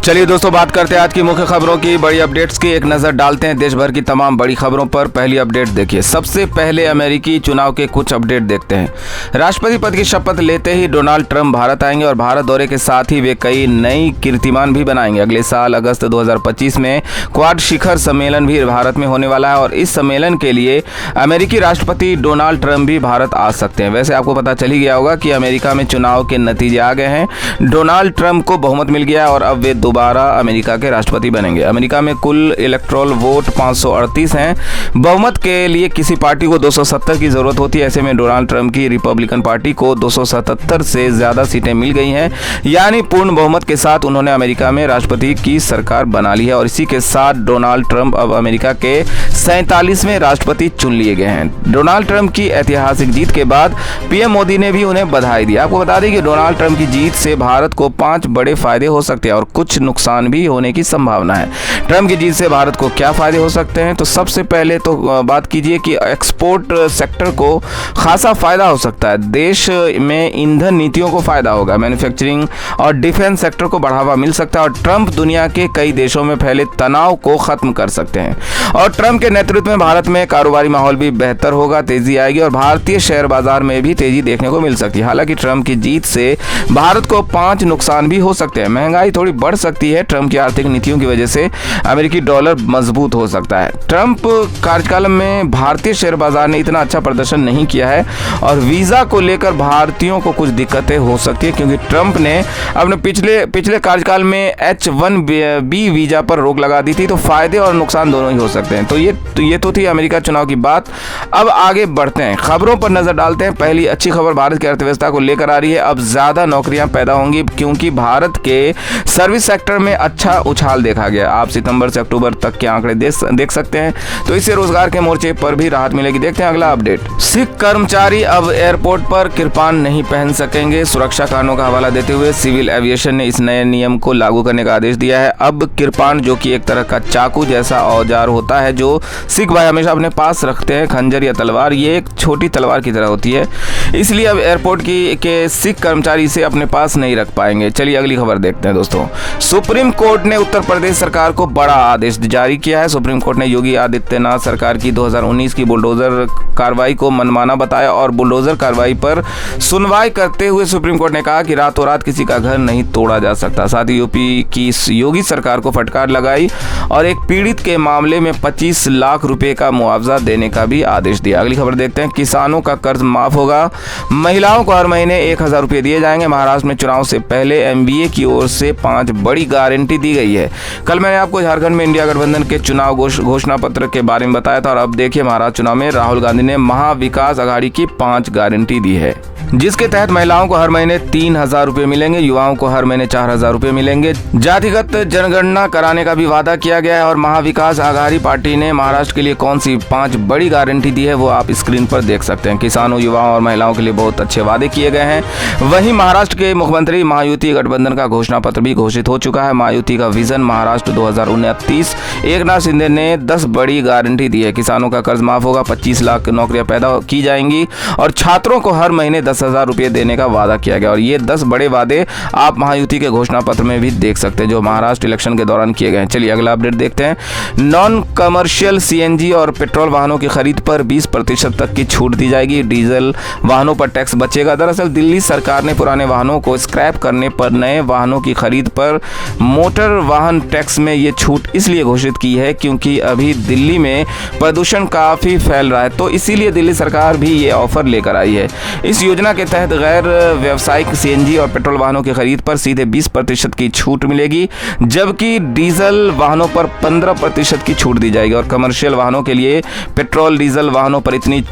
चलिए दोस्तों, बात करते हैं आज की मुख्य खबरों की, बड़ी अपडेट्स की। एक नजर डालते हैं देश भर की तमाम बड़ी खबरों पर। पहली अपडेट देखिए, सबसे पहले अमेरिकी चुनाव के कुछ अपडेट देखते हैं। राष्ट्रपति पद की शपथ लेते ही डोनाल्ड ट्रंप भारत आएंगे और भारत दौरे के साथ ही वे कई नई कीर्तिमान भी बनाएंगे। अगले साल अगस्त 2025 में क्वाड शिखर सम्मेलन भी भारत में होने वाला है और इस सम्मेलन के लिए अमेरिकी राष्ट्रपति डोनाल्ड ट्रंप भी भारत आ सकते हैं। वैसे आपको पता चल ही गया होगा कि अमेरिका में चुनाव के नतीजे आ गए हैं। डोनाल्ड ट्रंप को बहुमत मिल गया और अब वे दोबारा अमेरिका के राष्ट्रपति बनेंगे। अमेरिका में कुल इलेक्टोरल वोट 538 हैं। बहुमत के लिए किसी पार्टी को 270 की जरूरत होती है। ऐसे में डोनाल्ड ट्रंप की रिपब्लिकन पार्टी को 277 से ज्यादा सीटें मिल गई हैं, यानी पूर्ण बहुमत के साथ उन्होंने अमेरिका में राष्ट्रपति की सरकार बना ली है और इसी के साथ डोनाल्ड ट्रंप अब अमेरिका के 47वें राष्ट्रपति चुन लिए गए हैं। डोनाल्ड ट्रंप की ऐतिहासिक जीत के बाद पीएम मोदी ने भी उन्हें बधाई दी। आपको बता दें कि डोनाल्ड ट्रंप की जीत से भारत को 5 बड़े फायदे हो सकते हैं और कुछ नुकसान भी होने की संभावना है। ट्रंप की जीत से भारत को क्या फायदे हो सकते हैं, तो सबसे पहले तो बात कीजिए कि एक्सपोर्ट सेक्टर को खासा फायदा हो सकता है। देश में ईंधन नीतियों को फायदा होगा, मैन्युफैक्चरिंग और डिफेंस सेक्टर को बढ़ावा मिल सकता है और ट्रंप दुनिया के कई देशों में फैले तनाव को खत्म कर सकते हैं। और ट्रंप के नेतृत्व में भारत में कारोबारी माहौल भी बेहतर होगा, तेजी आएगी और भारतीय शेयर बाजार में भी तेजी देखने को मिल सकती है। हालांकि ट्रंप की जीत से भारत को 5 नुकसान भी हो सकते हैं। महंगाई थोड़ी बढ़ सकती है। ट्रंप की आर्थिक नीतियों की वजह से अमेरिकी डॉलर मजबूत हो सकता है। ट्रंप कार्यकाल में भारतीय शेयर बाजार ने इतना अच्छा प्रदर्शन नहीं किया है और वीजा को लेकर भारतीयों को कुछ दिक्कतें हो सकती है, क्योंकि ट्रंप ने अपने पिछले कार्यकाल में H1B वीजा पर रोक लगा दी थी। तो फायदे और नुकसान दोनों ही हो सकते हैं। तो ये तो थी अमेरिका चुनाव की बात। अब आगे बढ़ते हैं, खबरों पर नजर डालते हैं। पहली अच्छी खबर भारत की अर्थव्यवस्था को लेकर आ रही है। अब ज्यादा नौकरियां पैदा होंगी क्योंकि भारत के सर्विस सेक्टर में अच्छा उछाल देखा गया। आप सितंबर से अक्टूबर तक के आंकड़े देख सकते हैं, तो इससे रोजगार के मोर्चे पर भी राहत मिलेगी। देखते हैं अगला अपडेट। सिख कर्मचारी अब एयरपोर्ट पर किरपान नहीं पहन सकेंगे। सुरक्षा कारणों का हवाला देते हुए सिविल एविएशन ने इस नए नियम को लागू करने का आदेश दिया है। अब किरपान, जो कि एक तरह का चाकू जैसा औजार होता है जो सिख भाई हमेशा अपने पास रखते हैं, खंजर या तलवार, ये एक छोटी तलवार की तरह होती है, इसलिए अब एयरपोर्ट के सिख कर्मचारी इसे अपने पास नहीं रख पाएंगे। चलिए अगली खबर देखते हैं दोस्तों। सुप्रीम कोर्ट ने उत्तर प्रदेश सरकार को बड़ा आदेश जारी किया है। सुप्रीम कोर्ट ने योगी आदित्यनाथ सरकार की 2019 की बुलडोजर कार्रवाई को मनमाना बताया और बुलडोजर कार्रवाई पर सुनवाई करते हुए सुप्रीम कोर्ट ने कहा कि रातों रात किसी का घर नहीं तोड़ा जा सकता। साथ ही यूपी की योगी सरकार को फटकार लगाई और एक पीड़ित के मामले में 25 लाख रुपए का मुआवजा देने का भी आदेश दिया। अगली खबर देखते हैं। किसानों का कर्ज माफ होगा, महिलाओं को हर महीने 1000 रुपए दिए जाएंगे। महाराष्ट्र में चुनाव से पहले MBA की ओर से 5 बड़ी गारंटी दी गई है। कल मैंने आपको झारखंड में इंडिया गठबंधन के चुनाव घोषणा पत्र के बारे में बताया था और अब देखिए महाराष्ट्र चुनाव में राहुल गांधी ने महाविकास आघाड़ी की 5 गारंटी दी है, जिसके तहत महिलाओं को हर महीने 3000 रुपए मिलेंगे, युवाओं को हर महीने 4000 रुपए मिलेंगे, जातिगत जनगणना कराने का भी वादा किया गया है। और महाविकास आघाड़ी पार्टी ने महाराष्ट्र के लिए कौन सी 5 बड़ी गारंटी दी है वो आप स्क्रीन पर देख सकते हैं। किसानों, युवाओं और महिलाओं के लिए बहुत अच्छे वादे किए गए हैं। वहीं महाराष्ट्र के मुख्यमंत्री महायुति गठबंधन का घोषणा पत्र भी घोषित हो चुका है। महायुति का विजन महाराष्ट्र 2029। एकनाथ शिंदे ने 10 बड़ी गारंटी दी है। किसानों का कर्ज माफ होगा, 25 लाख नौकरियां पैदा की जाएंगी और छात्रों को हर महीने 10,000 रुपये देने का वादा किया गया। और ये 10 बड़े वादे आप महायुति के घोषणा पत्र में भी देख सकते हैं जो महाराष्ट्र इलेक्शन के दौरान किए गए हैं। चलिए अगला अपडेट देखते हैं। नॉन कमर्शियल CNG और पेट्रोल वाहनों की खरीद पर 20% तक की छूट दी जाएगी। डीजल वाहनों पर टैक्स बचेगा। दरअसल दिल्ली सरकार ने पुराने वाहनों को स्क्रैप करने पर नए वाहनों की खरीद पर मोटर वाहन टैक्स में ये छूट इसलिए घोषित की है क्योंकि अभी दिल्ली में प्रदूषण काफी फैल रहा है, तो इसीलिए दिल्ली सरकार भी ये ऑफर लेकर आई है। इस योजना के तहत गैर व्यावसायिक CNG और पेट्रोल वाहनों की खरीद पर सीधे 20% की छूट मिलेगी, जबकि डीजल वाहनों पर 15% की छूट दी जाएगी और कमर्शियल वाहनों के लिए पेट्रोल डीजल वाहनों पर इतनी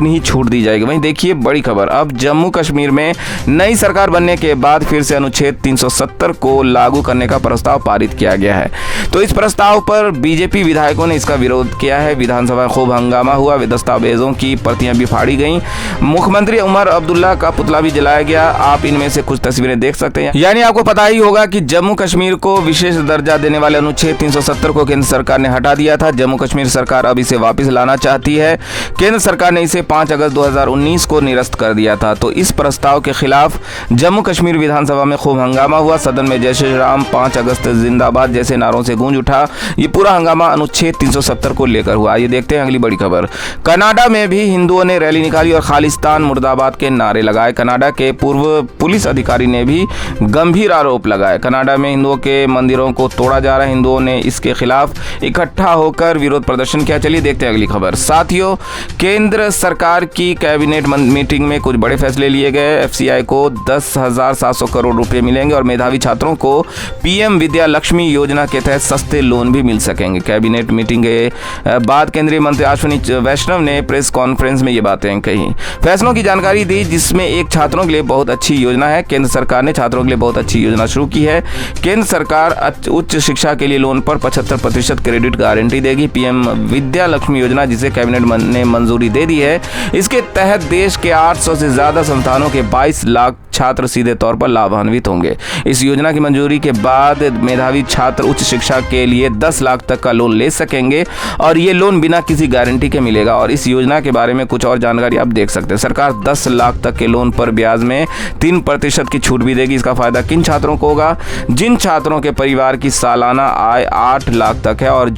ही छूट दी जाएगी। वहीं देखिए बड़ी खबर, अब जम्मू कश्मीर में नई सरकार बनने के बाद फिर से अनुच्छेद 370 को लागू करने का प्रस्ताव पारित किया गया है। तो इस प्रस्ताव पर बीजेपी विधायकों ने इसका विरोध किया है। विधानसभा में खूब हंगामा हुआ, दस्तावेजों की प्रतियां भी फाड़ी गईं। मुख्यमंत्री उमर अब्दुल्ला का पुतला भी जलाया गया। आप इनमें से कुछ तस्वीरें देख सकते हैं। यानी आपको पता ही होगा कि जम्मू कश्मीर को विशेष दर्जा देने वाले अनुच्छेद 370 को केंद्र सरकार ने हटा दिया था। जम्मू कश्मीर सरकार अब इसे वापस लाना चाहती है। केंद्र सरकार ने इसे 5 अगस्त 2019 को निरस्त कर दिया था। तो इस प्रस्ताव के खिलाफ जम्मू कश्मीर विधानसभा में खूब हंगामा हुआ। सदन में जय श्री राम, 5 अगस्त जिंदाबाद जैसे नारों से गूंज उठा। ये पूरा हंगामा अनुच्छेद 370 को लेकर हुआ। ये देखते हैं अगली बड़ी खबर। कनाडा में भी हिंदुओं ने रैली निकाली और खालिस्तान मुर्दाबाद के नारे लगाए। कनाडा के पूर्व पुलिस अधिकारी ने भी गंभीर आरोप लगाए। कनाडा में हिंदुओं के मंदिरों को तोड़ा जा रहा है। हिंदुओं ने इसके खिलाफ इकट्ठा होकर विरोध प्रदर्शन किया। चलिए देखते हैं अगली खबर। साथियों, केंद्र सरकार की कैबिनेट मीटिंग में कुछ बड़े फैसले लिए गए। एफसीआई को 10,700 करोड़ रुपए मिलेंगे और मेधावी छात्रों को पीएम विद्या लक्ष्मी योजना के तहत सस्ते लोन भी मिल सकेंगे। कैबिनेट मीटिंग के बाद केंद्रीय मंत्री अश्विनी वैष्णव ने प्रेस कॉन्फ्रेंस में ये बातें कही, फैसलों की जानकारी दी, जिसमें एक छात्रों के लिए बहुत अच्छी योजना है। केंद्र सरकार ने छात्रों के लिए बहुत अच्छी योजना शुरू की है। केंद्र सरकार उच्च शिक्षा के लिए लोन पर 75% क्रेडिट गारंटी देगी। पीएम विद्या लक्ष्मी योजना, जिसे कैबिनेट ने मंजूरी दे दी है, इसके तहत देश के 800 से ज्यादा संस्थानों के 22 लाख छात्र सीधे तौर पर लाभान्वित होंगे। इस योजना की मंजूरी के बाद मेधावी छात्र उच्च शिक्षा के लिए 10 लाख तक का लोन ले सकेंगे और ये लोन बिना किसी गारंटी के मिलेगा। और इस योजना के बारे में कुछ और जानकारी आप देख सकते हैं। सरकार 10 लाख तक के लोन पर ब्याज में 3% की छूट भी देगी। इसका फायदा किन छात्रों को होगा? जिन छात्रों के परिवार की सालाना आय 8 लाख तक है और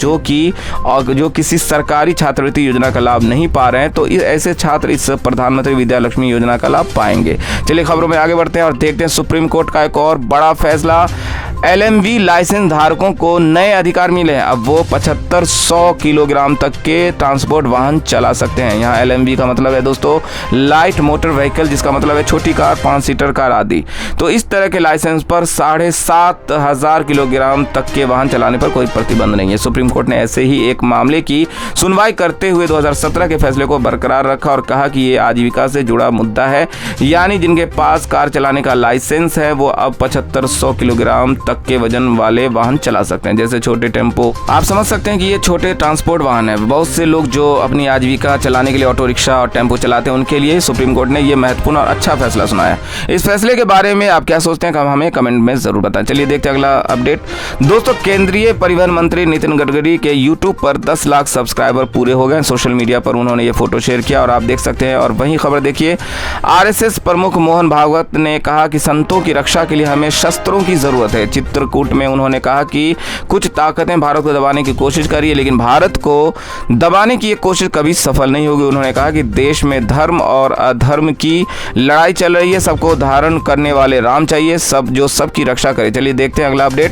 जो किसी सरकारी छात्रवृत्ति योजना का लाभ नहीं पा रहे हैं, तो ऐसे छात्र इस प्रधानमंत्री विद्या लक्ष्मी योजना का लाभ पाएंगे। चलिए खबरों में आगे बढ़ते हैं और देखते हैं सुप्रीम कोर्ट का एक और बड़ा फैसला। एलएमवी लाइसेंस धारकों को नए अधिकार मिले हैं। अब वो 7500 किलोग्राम तक के ट्रांसपोर्ट वाहन चला सकते हैं। यहाँ एलएमवी का मतलब है दोस्तों लाइट मोटर व्हीकल, जिसका मतलब है छोटी कार, 5 सीटर कार आदि। तो इस तरह के लाइसेंस पर 7500 किलोग्राम तक के वाहन चलाने पर कोई प्रतिबंध नहीं है। सुप्रीम कोर्ट ने ऐसे ही एक मामले की सुनवाई करते हुए 2017 के फैसले को बरकरार रखा और कहा कि ये आजीविका से जुड़ा मुद्दा है, यानी जिनके पास कार चलाने का लाइसेंस है वो अब 7500 किलोग्राम तक के वजन वाले वाहन चला सकते हैं, जैसे छोटे टेम्पो। आप समझ सकते हैं कि ये छोटे ट्रांसपोर्ट वाहन है। बहुत से लोग जो अपनी आजीविका चलाने के लिए ऑटो रिक्शा और टेम्पो चलाते हैं, उनके लिए सुप्रीम कोर्ट ने ये महत्वपूर्ण और अच्छा फैसला सुनाया। इस फैसले के बारे में आप क्या सोचते हैं, हमें कमेंट में जरूर बताएं। चलिए देखते हैं अगला अपडेट। दोस्तों, केंद्रीय परिवहन मंत्री नितिन गडकरी के यूट्यूब पर 10 लाख सब्सक्राइबर पूरे हो गए। सोशल मीडिया पर उन्होंने ये फोटो शेयर किया और आप देख सकते हैं। और वहीं खबर देखिए, आरएसएस प्रमुख मोहन भागवत ने कहा कि संतों की रक्षा के लिए हमें शस्त्रों की जरूरत है। चित्रकूट में उन्होंने कहा कि कुछ ताकतें भारत को दबाने की कोशिश कर रही है, लेकिन भारत को दबाने की ये कोशिश कभी सफल नहीं होगी। उन्होंने कहा कि देश में धर्म और अधर्म की लड़ाई चल रही है, सबको धारण करने वाले राम चाहिए, जो सबकी रक्षा करे। चलिए देखते हैं अगला अपडेट।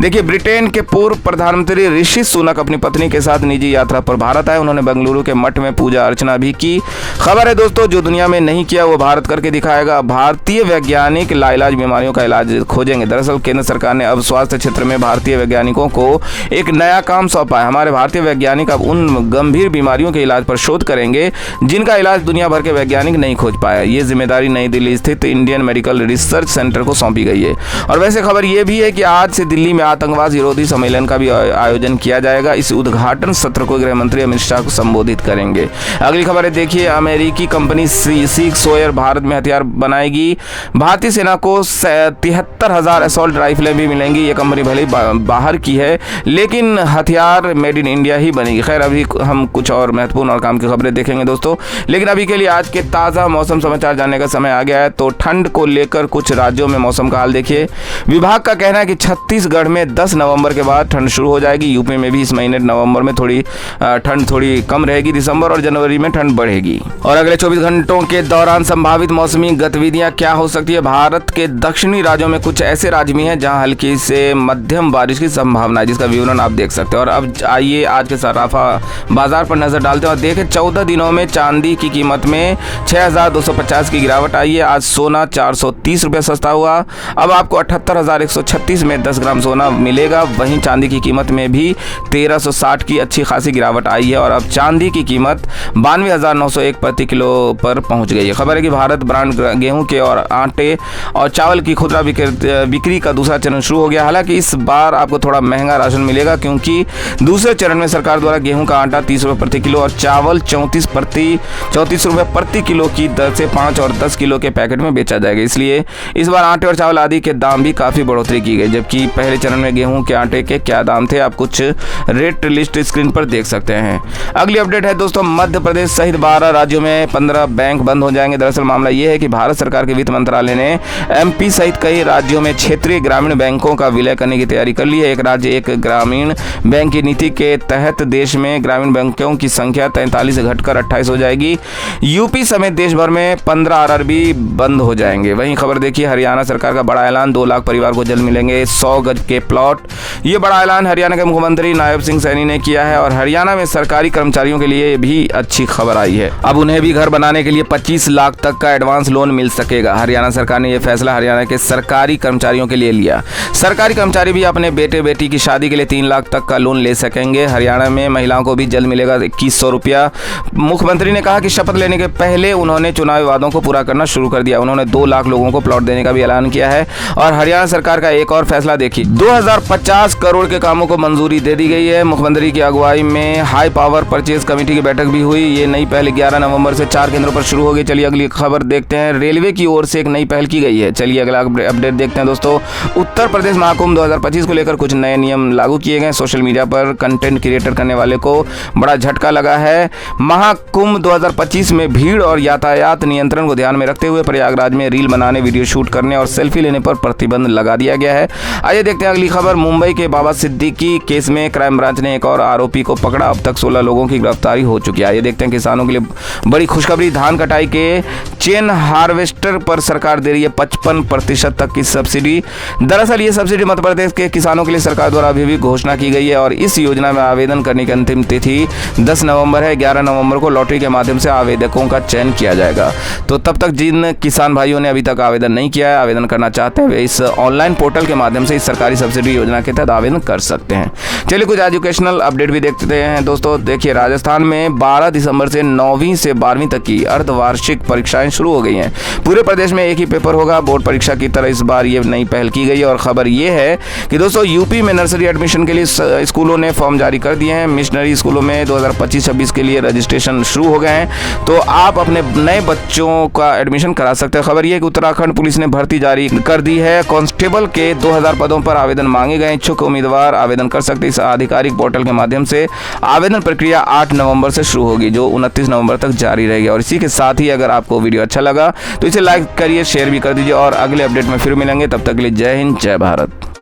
देखिए, ब्रिटेन के पूर्व प्रधानमंत्री ऋषि सुनक अपनी पत्नी के साथ निजी यात्रा पर भारत आए। उन्होंने बेंगलुरु के मठ में पूजा अर्चना भी की। खबर है दोस्तों, जो दुनिया में नहीं किया वो भारत करके दिखाएगा। भारतीय वैज्ञानिक लाइलाज बीमारियों का इलाज खोजेंगे। दरअसल केंद्र सरकार ने अब स्वास्थ्य क्षेत्र में भारतीय वैज्ञानिकों को एक नया काम सौंपा है। हमारे भारतीय वैज्ञानिक अब उन गंभीर बीमारियों के इलाज पर शोध करेंगे जिनका इलाज दुनिया भर के वैज्ञानिक नहीं खोज पाए। ये जिम्मेदारी नई दिल्ली स्थित इंडियन मेडिकल रिसर्च सेंटर को सौंपी गई है। और वैसे खबर ये भी है कि आज से दिल्ली में आतंकवाद विरोधी सम्मेलन का भी आयोजन किया जाएगा। इस उद्घाटन सत्र को गृह मंत्री अमित शाह को संबोधित करेंगे। अगली खबर है, देखिए, अमेरिकी कंपनी सीक सोयर भारत में हथियार बनाएगी। भारतीय सेना को 73,000 असॉल्ट राइफलें भी मिलेंगी। ये कंपनी भले बाहर की है, लेकिन हथियार मेड इन इंडिया ही बनेगी। खैर, अभी हम कुछ और महत्वपूर्ण और काम की खबरें देखेंगे दोस्तों, लेकिन अभी के लिए आज के ताज़ा मौसम समाचार जानने का समय आ गया है। तो ठंड को लेकर कुछ राज्यों में मौसम का हाल देखिए। विभाग का कहना है कि छत्तीसगढ़ में 10 नवंबर के बाद ठंड शुरू हो जाएगी। यूपी में भी इस महीने नवंबर में ठंड थोड़ी कम रहेगी। दिसंबर और जनवरी में ठंड बढ़ेगी। और अगले 24 घंटों के दौरान संभावित मौसमी गतिविधियां क्या हो सकती है। भारत के दक्षिणी राज्यों में कुछ ऐसे राज्य भी हैं जहां हल्की से मध्यम बारिश की संभावना है, जिसका विवरण आप देख सकते हैं। और अब आइए आज के सराफा बाजार पर नजर डालते हैं और देखें 14 दिनों में चांदी की कीमत में 6250 की गिरावट आई है। आज सोना 430 रुपये सस्ता हुआ। अब आपको 78,136 में 10 ग्राम सोना मिलेगा। वहीं चांदी की कीमत में भी 1360 की अच्छी खासी गिरावट आई है और अब चांदी की कीमत 92,901 प्रति किलो पर पहुंच गई है। खबर है कि भारत ब्रांड गेहूं के और आटे और चावल की खुदरा बिक्री का दूसरा चरण शुरू हो गया। हालांकि इस बार आपको थोड़ा महंगा राशन मिलेगा, क्योंकि दूसरे चरण में सरकार द्वारा गेहूं का आटा 30 रुपये प्रति किलो और चावल 34 रुपये प्रति किलो की दर से 5 और 10 किलो के पैकेट में बेचा जाएगा। इसलिए इस बार आटे और चावल आदि के दाम भी काफ़ी बढ़ोतरी की गई। जबकि पहले चरण में गेहूं के आटे के क्या दाम थे, आप कुछ रेट लिस्ट स्क्रीन पर देख सकते हैं। अगली अपडेट है दोस्तों, मध्य प्रदेश सहित 12 राज्यों में 15 बैंक बंद हो जाएंगे। दरअसल मामला यह है कि भारत सरकार के वित्त मंत्रालय ने एमपी सहित कई राज्यों में क्षेत्रीय ग्रामीण बैंकों का विलय करने की तैयारी कर ली है। एक राज्य एक ग्रामीण बैंक की नीति के तहत देश में ग्रामीण बैंकों की संख्या 43 से घटकर 28 हो जाएगी। यूपी समेत देश भर में 15 आरआरबी बंद हो जाएंगे। वहीं खबर देखिए, हरियाणा सरकार का बड़ा ऐलान, 2 लाख परिवार को जल्द मिलेंगे 100 गज के प्लॉट। ये बड़ा ऐलान हरियाणा के मुख्यमंत्री नायब सिंह सैनी ने किया है और हरियाणा में सरकारी कर्मचारियों के लिए भी अच्छी खबर आई है। अब उन्हें भी घर बनाने के लिए 25 लाख तक का एडवांस लोन मिल सकेगा। हरियाणा सरकार ने यह फैसला हरियाणा के सरकारी कर्मचारियों के लिए लिया। सरकारी कर्मचारी भी अपने बेटे बेटी की शादी के लिए 3 लाख तक का लोन ले सकेंगे। हरियाणा में महिलाओं को भी जल्द मिलेगा 2100 रुपया। मुख्यमंत्री ने कहा कि शपथ लेने के पहले उन्होंने चुनावी वादों को पूरा करना शुरू कर दिया। उन्होंने 2 लाख लोगों को प्लॉट देने का भी ऐलान किया है। और हरियाणा सरकार का एक और फैसला देखिए, 2050 करोड़ के कामों को मंजूरी दे दी गई है। मुख्यमंत्री की अगुवाई में हाई पावर परचेज कमेटी की बैठक भी हुई। ये नई पहल 11 नवंबर से 4 केंद्रों पर शुरू होगी। चलिए अगली खबर देखते हैं। रेलवे की ओर से एक नई पहल की गई है। चलिए अगला अपडेट देखते हैं दोस्तों। उत्तर प्रदेश महाकुंभ 2025 को लेकर कुछ नए नियम लागू किए गए। सोशल मीडिया पर कंटेंट क्रिएटर करने वाले को बड़ा झटका लगा है। महाकुंभ 2025 में भीड़ और यातायात नियंत्रण को ध्यान में रखते हुए प्रयागराज में रील बनाने, वीडियो शूट करने और सेल्फी लेने पर प्रतिबंध लगा दिया गया है। आइए देखते हैं अगली खबर। मुंबई के बाबा सिद्दीकी केस में क्राइम ब्रांच ने एक और आरोपी को पकड़ा। अब तक 16 लोगों की गिरफ्तारी हो चुकी है। आइए देखते हैं किसानों के लिए बड़ी खुशखबरी। धान कटाई के चेन हार्वेस्टर पर सरकार दे रही है 55% तक की सब्सिडी। दरअसल ये सब्सिडी मध्य प्रदेश के किसानों के लिए सरकार द्वारा अभी भी घोषणा की गई है और इस योजना में आवेदन करने की अंतिम तिथि 10 नवंबर है। 11 नवंबर को लॉटरी के माध्यम से आवेदकों का चयन किया जाएगा। तो तब तक जिन किसान भाइयों ने अभी तक आवेदन नहीं किया है, आवेदन करना चाहते हैं, वे इस ऑनलाइन पोर्टल के माध्यम से इस सरकारी सब्सिडी योजना के तहत आवेदन कर सकते हैं। चलिए कुछ एजुकेशनल अपडेट भी देखते हैं दोस्तों। देखिए, राजस्थान में 12 दिसंबर से 9वीं से 12वीं तक की अर्धवार्षिक परीक्षाएं शुरू हो गई हैं। पूरे प्रदेश में एक ही पेपर होगा। बोर्ड परीक्षा की तरह इस बार ये नई पहल की गई है और खबर ये है कि दोस्तों यूपी में नर्सरी एडमिशन के लिए स्कूलों ने फॉर्म जारी कर दिए हैं। मिशनरी स्कूलों में 2025-26 के लिए रजिस्ट्रेशन शुरू हो गए हैं, तो आप अपने नए बच्चों का एडमिशन करा सकते हैं। खबर ये है कि उत्तराखंड पुलिस ने भर्ती जारी कर दी है। कांस्टेबल के 2000 पदों पर आवेदन मांगे गए। इच्छुक उम्मीदवार आवेदन कर सकते हैं। इस आधिकारिक पोर्टल के माध्यम से आवेदन प्रक्रिया 8 नवंबर से शुरू होगी, जो 29 नवंबर तक जारी रहेगी। और इसी के साथ ही अगर आपको वीडियो अच्छा लगा तो इसे लाइक करिए, शेयर भी कर दीजिए और अगले अपडेट में फिर मिलेंगे। तब तक के लिए जय हिंद, जय भारत।